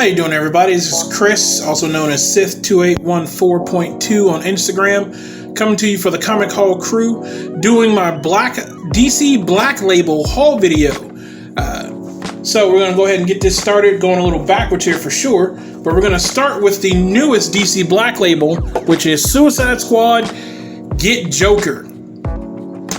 How you doing, everybody? This is Chris, also known as Sith2814.2 on Instagram, coming to you for the Comic Haul crew, doing my DC Black Label haul video. So we're going to go ahead and get this started, going a little backwards here for sure, but we're going to start with the newest DC Black Label, which is Suicide Squad Get Joker.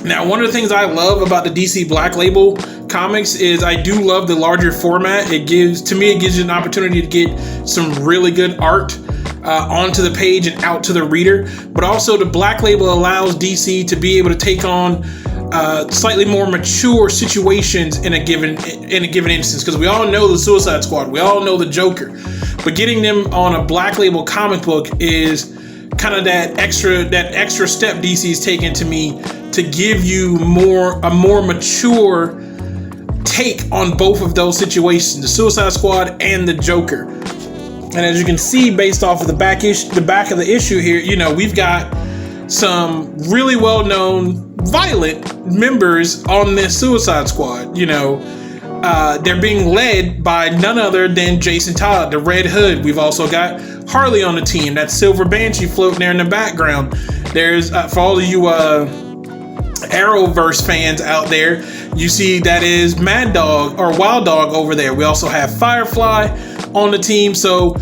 Now, one of the things I love about the DC Black Label comics is I do love the larger format. It gives you an opportunity to get some really good art onto the page and out to the reader. But also the Black Label allows DC to be able to take on slightly more mature situations in a given instance, because we all know the Suicide Squad, we all know the Joker, but getting them on a Black Label comic book is kind of that extra step DC's taken to me to give you a more mature take on both of those situations, the Suicide Squad and the Joker. And as you can see, based off of the back of the issue here, we've got some really well-known violent members on this Suicide Squad. They're being led by none other than Jason Todd, the Red Hood. We've also got Harley on the team. That Silver Banshee floating there in the background. There's for all of you Arrowverse fans out there, you see that is Mad Dog or Wild Dog over there. We also have Firefly on the team. So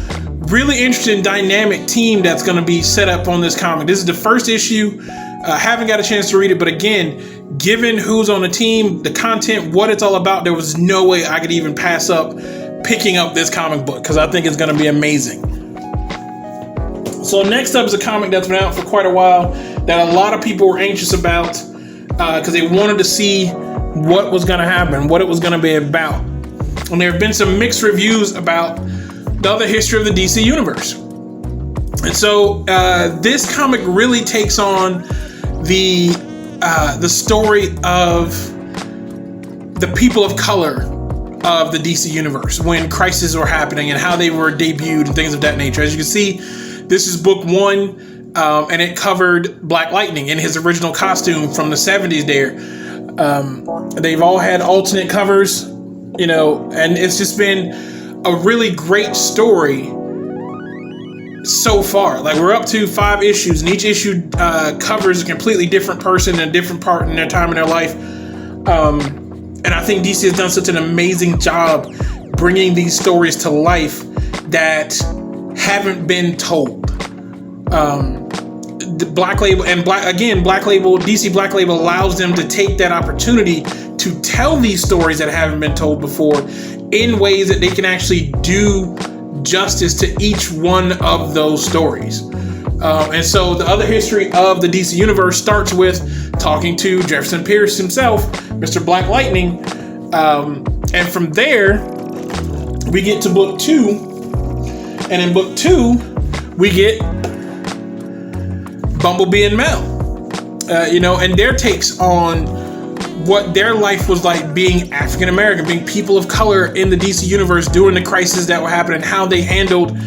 really interesting dynamic team that's going to be set up on this comic. This is the first issue. Haven't got a chance to read it, but again, given who's on the team, the content, what it's all about, there was no way I could even pass up picking up this comic book because I think it's going to be amazing. So next up is a comic that's been out for quite a while that a lot of people were anxious about because they wanted to see what was going to happen, what it was going to be about. And there have been some mixed reviews about the other history of the DC Universe. And so this comic really takes on the story of the people of color of the DC Universe when crises were happening and how they were debuted and things of that nature. As you can see, this is book 1. And it covered Black Lightning in his original costume from the 70s there. They've all had alternate covers, and it's just been a really great story so far. Like, we're up to 5 issues, and each issue covers a completely different person in a different part in their time in their life. And I think DC has done such an amazing job bringing these stories to life that haven't been told. The Black Label and DC Black Label allows them to take that opportunity to tell these stories that haven't been told before in ways that they can actually do justice to each one of those stories. And so the other history of the DC Universe starts with talking to Jefferson Pierce himself, Mr. Black Lightning. And from there, we get to book 2. And in book 2, we get Bumblebee and Mel, and their takes on what their life was like being African American, being people of color in the DC Universe during the crisis that were happening, how they handled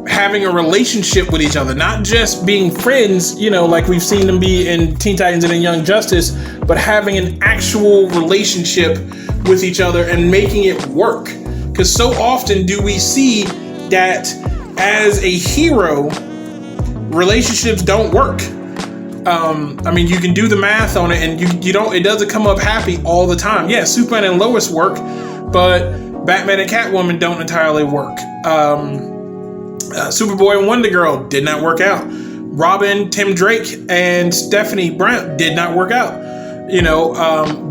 having a relationship with each other, not just being friends, like we've seen them be in Teen Titans and in Young Justice, but having an actual relationship with each other and making it work. Because so often do we see that as a hero, relationships don't work. You can do the math on it, and it doesn't come up happy all the time. Yeah, Superman and Lois work, but Batman and Catwoman don't entirely work. Superboy and Wonder Girl did not work out. Robin, Tim Drake, and Stephanie Brown did not work out.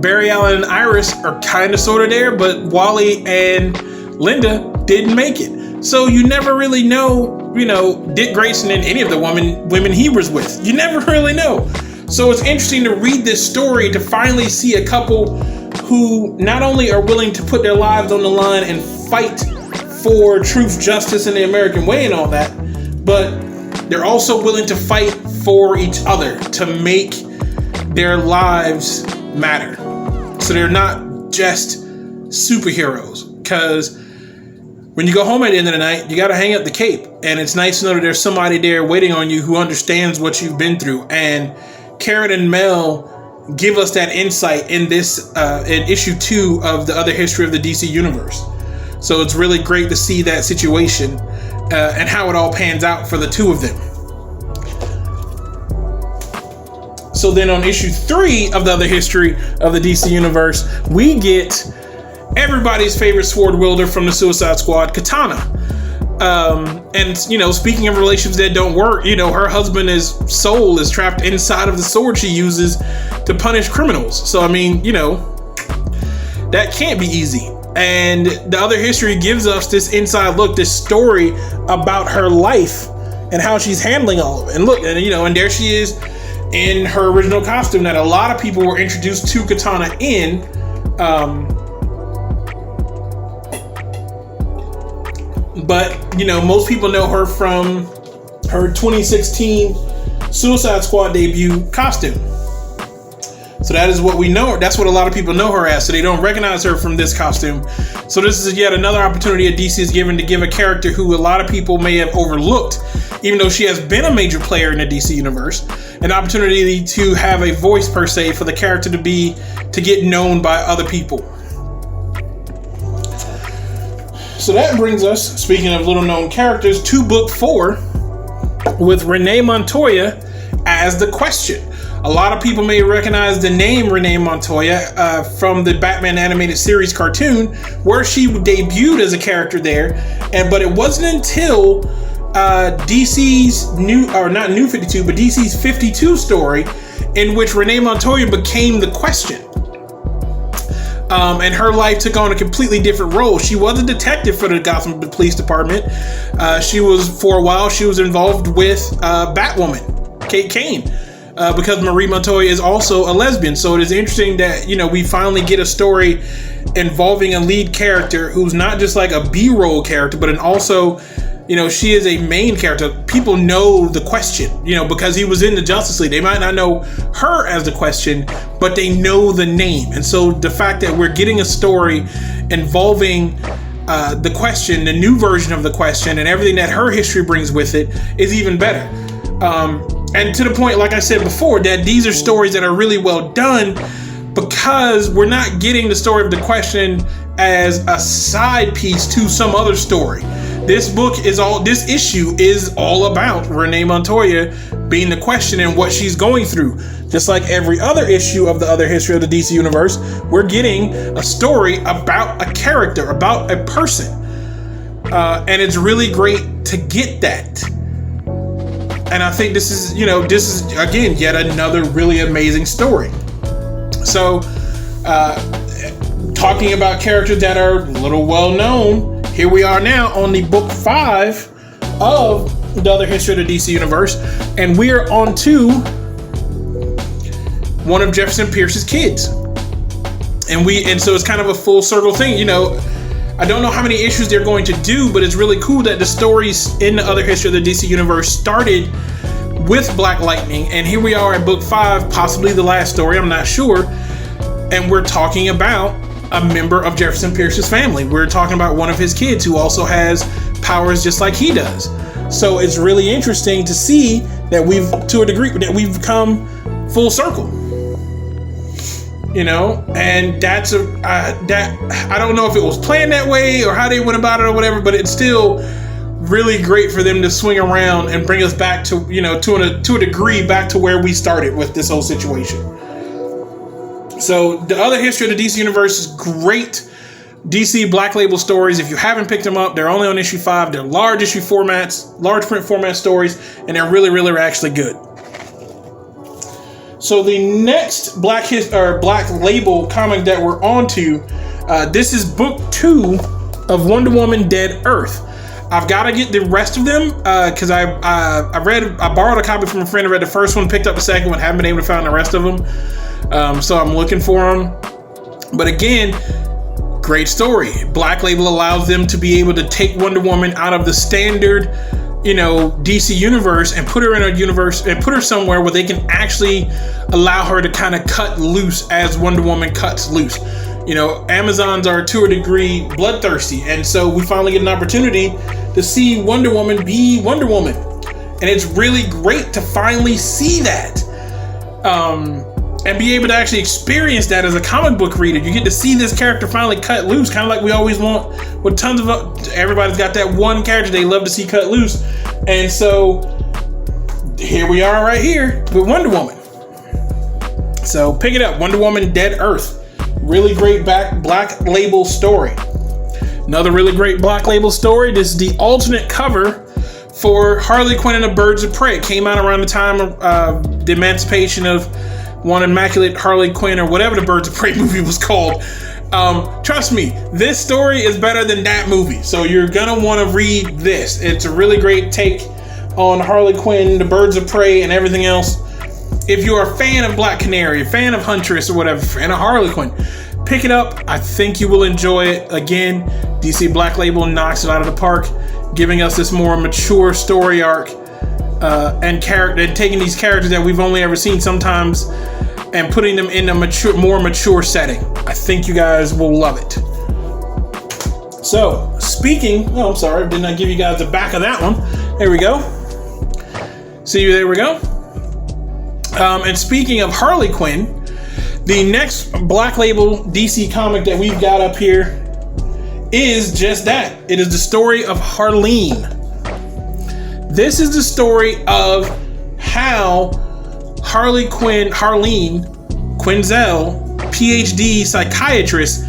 Barry Allen and Iris are kind of sort of there, but Wally and Linda didn't make it. So you never really know, Dick Grayson and any of the women he was with. You never really know. So it's interesting to read this story to finally see a couple who not only are willing to put their lives on the line and fight for truth, justice, and the American way and all that, but they're also willing to fight for each other to make their lives matter. So they're not just superheroes, because when you go home at the end of the night, you got to hang up the cape. And it's nice to know that there's somebody there waiting on you who understands what you've been through. And Karen and Mel give us that insight in this in issue 2 of the other history of the DC Universe. So it's really great to see that situation and how it all pans out for the two of them. So then on issue 3 of the other history of the DC universe, we get everybody's favorite sword wielder from the Suicide Squad, Katana. And speaking of relationships that don't work, her husband's soul is trapped inside of the sword she uses to punish criminals. So that can't be easy. And the other history gives us this inside look, this story about her life and how she's handling all of it. And look, and there she is in her original costume that a lot of people were introduced to Katana in. But most people know her from her 2016 Suicide Squad debut costume. So that is what we know her. That's what a lot of people know her as. So they don't recognize her from this costume. So this is yet another opportunity that DC is given to give a character who a lot of people may have overlooked, even though she has been a major player in the DC universe, an opportunity to have a voice per se for the character to get known by other people. So that brings us, speaking of little known characters, to book 4 with Renee Montoya as the Question. A lot of people may recognize the name Renee Montoya from the Batman animated series cartoon, where she debuted as a character there. But it wasn't until DC's DC's 52 story, in which Renee Montoya became the Question. And her life took on a completely different role. She was a detective for the Gotham Police Department. For a while, she was involved with Batwoman, Kate Kane, because Marie Montoya is also a lesbian. So it is interesting that, we finally get a story involving a lead character who's not just like a B-roll character, but also, she is a main character. People know the Question, because he was in the Justice League. They might not know her as the Question, but they know the name. And so the fact that we're getting a story involving the Question, the new version of the Question, and everything that her history brings with it is even better. And to the point, like I said before, that these are stories that are really well done, because we're not getting the story of the Question as a side piece to some other story. This issue is all about Renee Montoya being the Question and what she's going through. Just like every other issue of the other history of the DC universe, we're getting a story about a character, about a person. And it's really great to get that. And I think this is again, yet another really amazing story. So, talking about characters that are a little well known, here we are now on the book 5 of the other history of the DC universe, and we are on to one of Jefferson Pierce's kids. And so it's kind of a full circle thing. I don't know how many issues they're going to do, but it's really cool that the stories in the other history of the DC universe started with Black Lightning, and here we are at book 5, possibly the last story, I'm not sure, and we're talking about a member of Jefferson Pierce's family. We're talking about one of his kids who also has powers just like he does. So it's really interesting to see that we've come full circle. And that's I don't know if it was planned that way or how they went about it or whatever, but it's still really great for them to swing around and bring us back to, to a degree back to where we started with this whole situation. So the other history of the DC universe is great. DC Black Label stories. If you haven't picked them up, they're only on issue 5. They're large print format stories, and they're really, really actually good. So the next Black Label comic that we're on to, this is book 2 of Wonder Woman Dead Earth. I've got to get the rest of them because I borrowed a copy from a friend. I read the first one, picked up the second one, haven't been able to find the rest of them. So I'm looking for them. But again, great story. Black Label allows them to be able to take Wonder Woman out of the standard, DC universe and put her in a universe and put her somewhere where they can actually allow her to kind of cut loose as Wonder Woman cuts loose. Amazons are to a degree bloodthirsty, and so we finally get an opportunity to see Wonder Woman be Wonder Woman, and it's really great to finally see that. and be able to actually experience that as a comic book reader. You get to see this character finally cut loose, kind of like we always want with tons of, everybody's got that one character they love to see cut loose. And so here we are right here with Wonder Woman. So pick it up, Wonder Woman Dead Earth. Really great Black Label story. Another really great Black Label story. This is the alternate cover for Harley Quinn and the Birds of Prey. It came out around the time of the emancipation of One Immaculate Harley Quinn, or whatever the Birds of Prey movie was called. Trust me, this story is better than that movie. So you're gonna want to read this. It's a really great take on Harley Quinn, the Birds of Prey, and everything else. If you're a fan of Black Canary, a fan of Huntress, or whatever, fan of Harley Quinn, pick it up. I think you will enjoy it. Again, DC Black Label knocks it out of the park, giving us this more mature story arc. And taking these characters that we've only ever seen sometimes and putting them in a more mature setting. I think you guys will love it. So, I'm sorry, did not give you guys the back of that one. There we go. See, there we go. And speaking of Harley Quinn, the next Black Label DC comic that we've got up here is just that. It is the story of Harleen. This is the story of how Harleen Quinzel, PhD psychiatrist,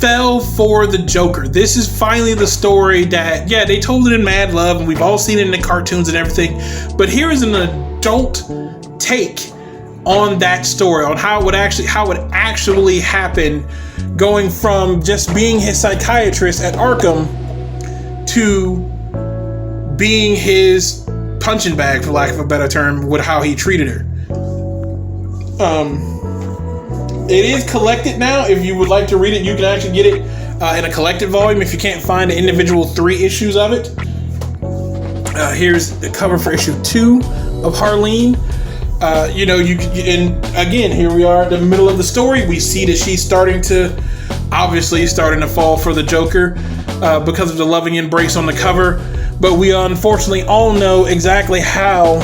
fell for the Joker. This is finally the story that, yeah, they told it in Mad Love, and we've all seen it in the cartoons and everything, but here is an adult take on that story, on how it actually happened, going from just being his psychiatrist at Arkham to being his punching bag, for lack of a better term, with how he treated her. It is collected now. If you would like to read it, you can actually get it in a collected volume if you can't find the individual 3 issues of it. Here's the cover for issue 2 of Harleen. And again, here we are in the middle of the story. We see that she's starting to fall for the Joker because of the loving embrace on the cover. But we unfortunately all know exactly how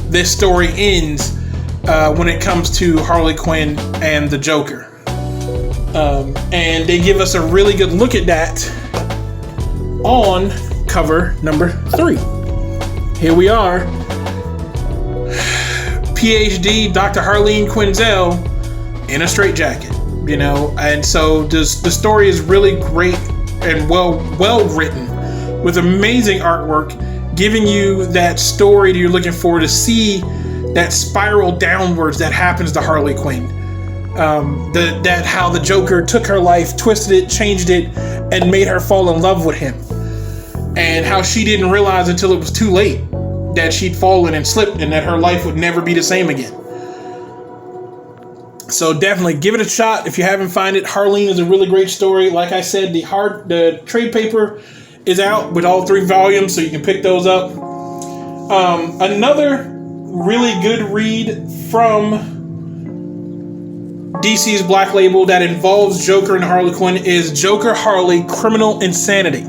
this story ends when it comes to Harley Quinn and the Joker. And they give us a really good look at that on cover number 3. Here we are. PhD Dr. Harleen Quinzel in a straitjacket, and so the story is really great and well written, with amazing artwork, giving you that story that you're looking for, to see that spiral downwards that happens to Harley Quinn. That how the Joker took her life, twisted it, changed it, and made her fall in love with him, and how she didn't realize until it was too late that she'd fallen and slipped, and that her life would never be the same again. So definitely give it a shot if you haven't found it. Harleen is a really great story. Like I said, the trade paper is out with all 3 volumes, so you can pick those up. Another really good read from DC's Black Label that involves Joker and Harley Quinn is Joker Harley Criminal Insanity.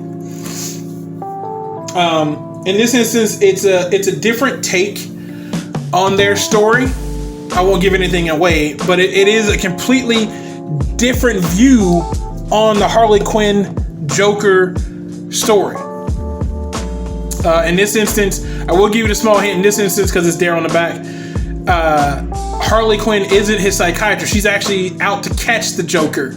In this instance, it's a different take on their story. I won't give anything away, but it is a completely different view on the Harley Quinn Joker story. In this instance, I will give you a small hint in this instance because it's there on the back. Harley Quinn isn't his psychiatrist. She's actually out to catch the Joker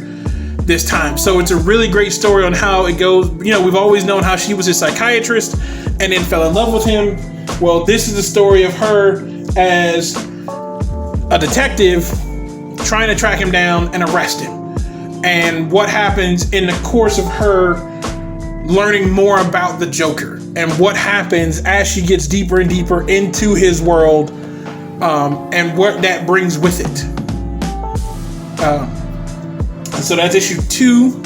this time. So it's a really great story on how it goes. We've always known how she was his psychiatrist and then fell in love with him. Well, this is the story of her as a detective trying to track him down and arrest him, and what happens in the course of her learning more about the Joker, and what happens as she gets deeper and deeper into his world, and what that brings with it. So that's issue 2.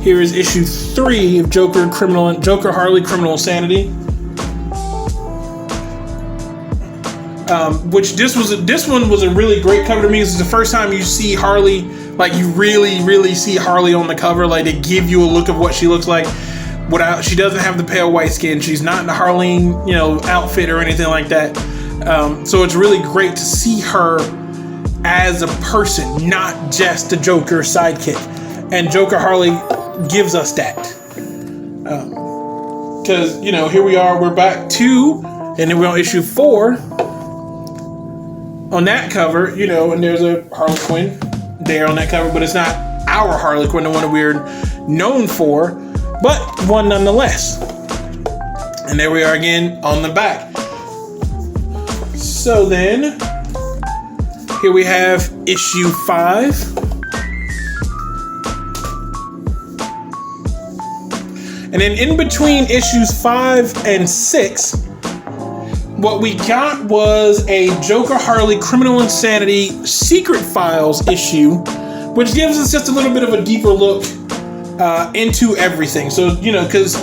Here is issue 3 of Joker Harley Criminal Insanity. Which this one was a really great cover to me. This is the first time you see Harley, like you really see Harley on the cover. Like they give you a look of what she looks like. She doesn't have the pale white skin. She's not in the Harleen, outfit or anything like that. So it's really great to see her as a person, not just the Joker sidekick. And Joker Harley gives us that. Because, here we are, we're back to, and then we're on issue 4. On that cover, and there's a Harley Quinn there on that cover, but it's not our Harley Quinn, the one that we're known for, but one nonetheless. And there we are again on the back. So then, here we have issue 5. And then in between issues 5 and 6, what we got was a Joker Harley Criminal Insanity Secret Files issue, which gives us just a little bit of a deeper look into everything. So, because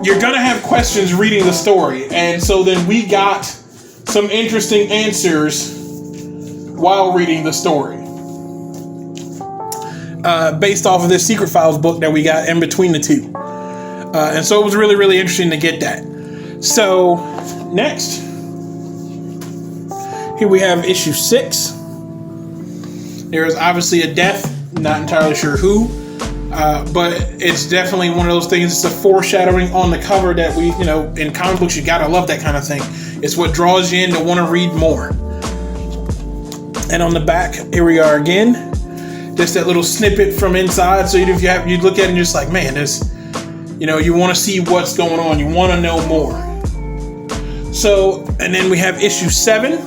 you're going to have questions reading the story. And so then we got some interesting answers while reading the story. Based off of this Secret Files book that we got in between the two. And so it was really, really interesting to get that. So, next, here we have issue 6. There is obviously a death, not entirely sure who, but it's definitely one of those things. It's a foreshadowing on the cover that we, in comic books, you gotta love that kind of thing. It's what draws you in to want to read more. And on the back, here we are again. Just that little snippet from inside. So even if you look at it and you're just like, man, there's, you want to see what's going on. You want to know more. So, and then we have issue 7.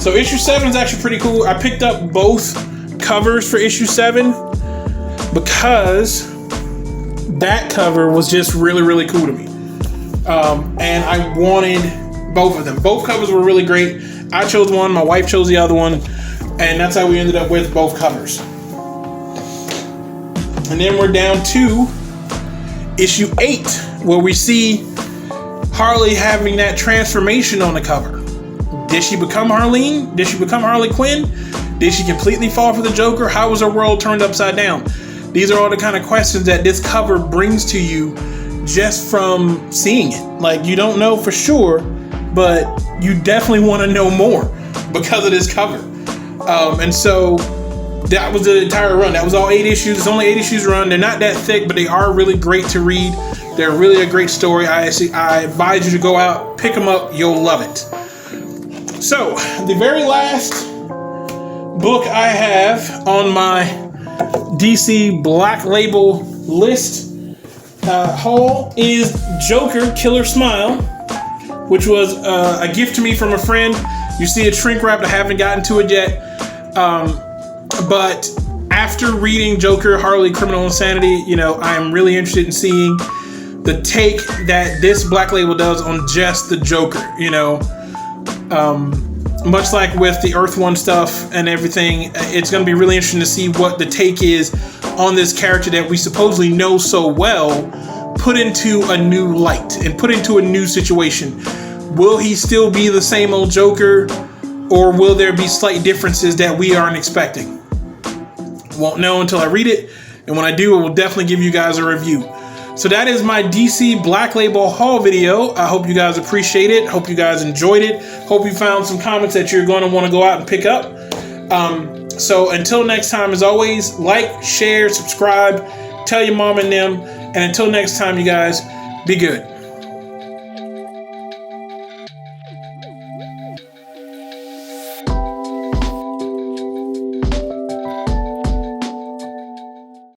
So issue 7 is actually pretty cool. I picked up both covers for issue 7 because that cover was just really, really cool to me. And I wanted both of them. Both covers were really great. I chose one, my wife chose the other one, and that's how we ended up with both covers. And then we're down to issue 8, where we see Harley having that transformation on the cover. Did she become Harleen? Did she become Harley Quinn? Did she completely fall for the Joker? How was her world turned upside down? These are all the kind of questions that this cover brings to you just from seeing it. Like, you don't know for sure, but you definitely want to know more because of this cover. And so that was the entire run. That was all 8 issues. It's only 8 issues run. They're not that thick, but they are really great to read. They're really a great story. I advise you to go out, pick them up. You'll love it. So, the very last book I have on my DC Black Label list haul is Joker Killer Smile, which was a gift to me from a friend. You see it shrink wrapped. I haven't gotten to it yet. But after reading Joker Harley Criminal Insanity, I'm really interested in seeing the take that this Black Label does on just the Joker. Much like with the Earth One stuff and everything, it's going to be really interesting to see what the take is on this character that we supposedly know so well, put into a new light and put into a new situation. Will he still be the same old Joker, or will there be slight differences that we aren't expecting? Won't know until I read it, and when I do, I will definitely give you guys a review. So that is my DC Black Label haul video. I hope you guys appreciate it. Hope you guys enjoyed it. Hope you found some comics that you're going to want to go out and pick up. So until next time, as always, like, share, subscribe, tell your mom and them. And until next time, you guys, be good.